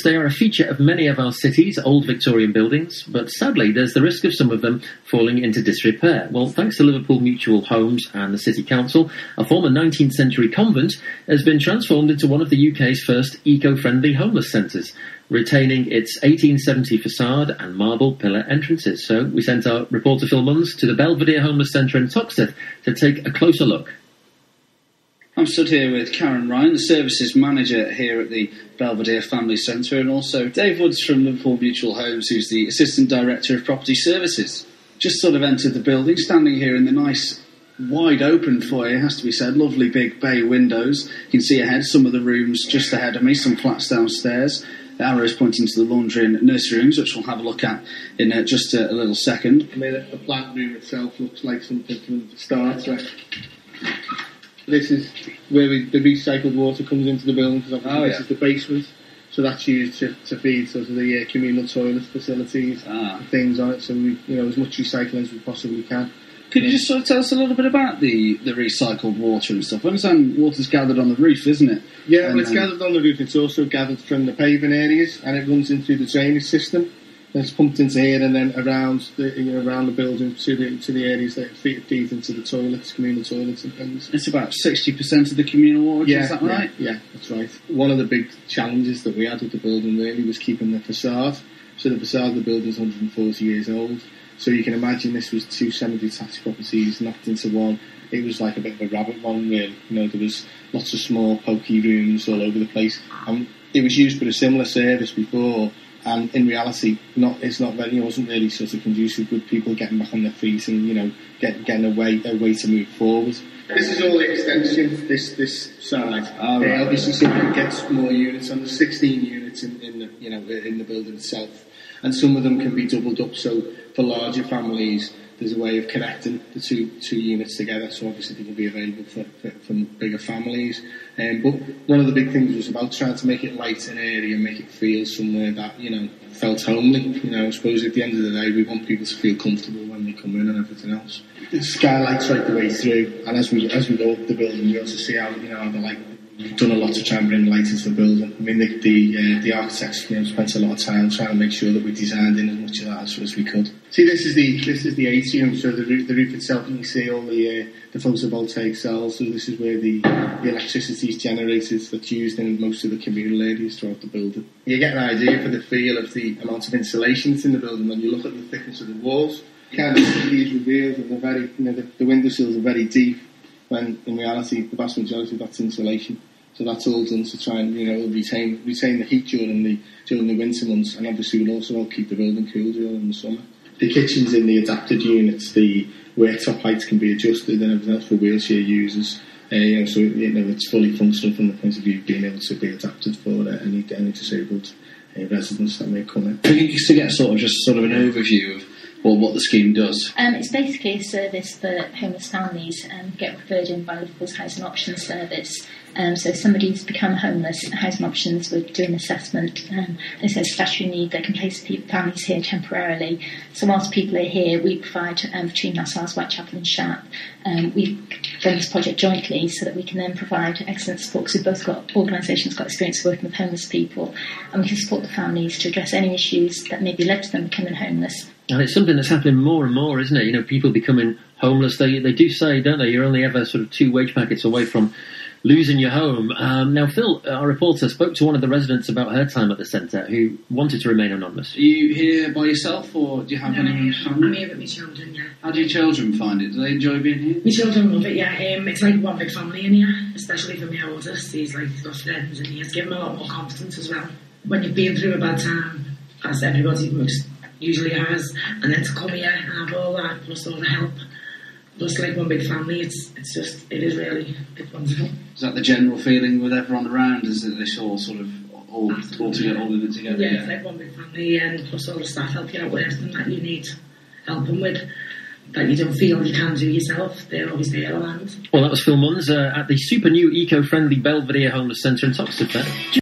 They are a feature of many of our cities, old Victorian buildings, but sadly there's the risk of some of them falling into disrepair. Well, thanks to Liverpool Mutual Homes and the City Council, a former 19th century convent has been transformed into one of the UK's first eco-friendly homeless centres, retaining its 1870 facade and marble pillar entrances. So we sent our reporter Phil Munns to the Belvidere Homeless Centre in Toxteth to take a closer look. I'm stood here with Karen Ryan, the services manager here at the Belvidere Family Centre, and also Dave Woods from Liverpool Mutual Homes, who's the Assistant Director of Property Services. Just sort of entered the building, standing here in the nice, wide open foyer, has to be said, lovely big bay windows. You can see ahead some of the rooms just ahead of me, some flats downstairs. The arrows pointing to the laundry and nursery rooms, which we'll have a look at in just a little second. I mean, the plant room itself looks like something from the start. This is where the recycled water comes into the building, because obviously this is the basement, so that's used to feed sort of the communal toilet facilities and things on it, so we, as much recycling as we possibly can. Could you just sort of tell us a little bit about the recycled water and stuff? I understand water's gathered on the roof, isn't it? Yeah, it's gathered on the roof. It's also gathered from the paving areas, and it runs into the drainage system. And it's pumped into here and then around the building to the areas that feed into the toilets, communal toilets and things. It's about 60% of the communal water, is that right? Yeah, that's right. One of the big challenges that we had with the building really was keeping the facade. So the facade of the building is 140 years old. So you can imagine this was two semi-detached properties knocked into one. It was like a bit of a rabbit warren, really. There was lots of small, pokey rooms all over the place. And it was used for a similar service before. And in reality, it wasn't really sort of conducive with people getting back on their feet and, getting a way to move forward. This is all the extension, this side. Obviously, somebody gets more units, and there's 16 units in the building itself. And some of them can be doubled up, so for larger families, there's a way of connecting the two units together, so obviously they can be available for bigger families. But one of the big things was about trying to make it light and airy and make it feel somewhere that, felt homely. I suppose at the end of the day, we want people to feel comfortable when they come in and everything else. The skylight's right the way through, and as we go up the building, we also see how, the light. We've done a lot to try and bring light into the building. I mean, the architects spent a lot of time trying to make sure that we designed in as much of that as we could. See, this is the atrium, so the roof itself, you can see all the photovoltaic cells. So this is where the electricity is generated, that's used in most of the communal areas throughout the building. You get an idea for the feel of the amount of insulation that's in the building when you look at the thickness of the walls. You kind of see these reveals, and they're very, the windowsills are very deep, when in reality the vast majority of that's insulation. So that's all done to try and retain the heat during the winter months, and obviously will also help keep the building cool during the summer. The kitchens in the adapted units, the worktop heights can be adjusted and everything else for wheelchair users. So it's fully functional from the point of view of being able to be adapted for any disabled residents that may come in. To get sort of an overview of what the scheme does. It's basically a service that homeless families get referred in by Liverpool's Housing Options Service. So if somebody's become homeless, Housing Options would do an assessment. If there's a statutory need, they can place families here temporarily. So whilst people are here, we provide, between ourselves, Whitechapel and Shap, we've done this project jointly so that we can then provide excellent support, because we've both got organisations got experience working with homeless people, and we can support the families to address any issues that maybe led to them becoming homeless. And it's something that's happening more and more, isn't it? People becoming homeless, they do say, don't they, you're only ever sort of 2 wage packets away from losing your home. Now, Phil, our reporter, spoke to one of the residents about her time at the centre who wanted to remain anonymous. Are you here by yourself, or do you have anyone in family? I'm here with my children, yeah. How do your children find it? Do they enjoy being here? My children love it, yeah. It's like one big family in here, especially for my oldest. He's got friends, and he's given him a lot more confidence as well. When you've been through a bad time, as everybody usually has, and then to come here and have all that, plus all the help, plus like one big family, it's wonderful. Is that the general feeling with everyone around? Is that they all sort of all together, all living together? Yeah, it's like one big family, and plus all the staff help you out with everything that you need helping with, that you don't feel you can do yourself. They're always there around. Well, that was Phil Munns at the super new eco-friendly Belvidere Homeless Centre in Toxteth there.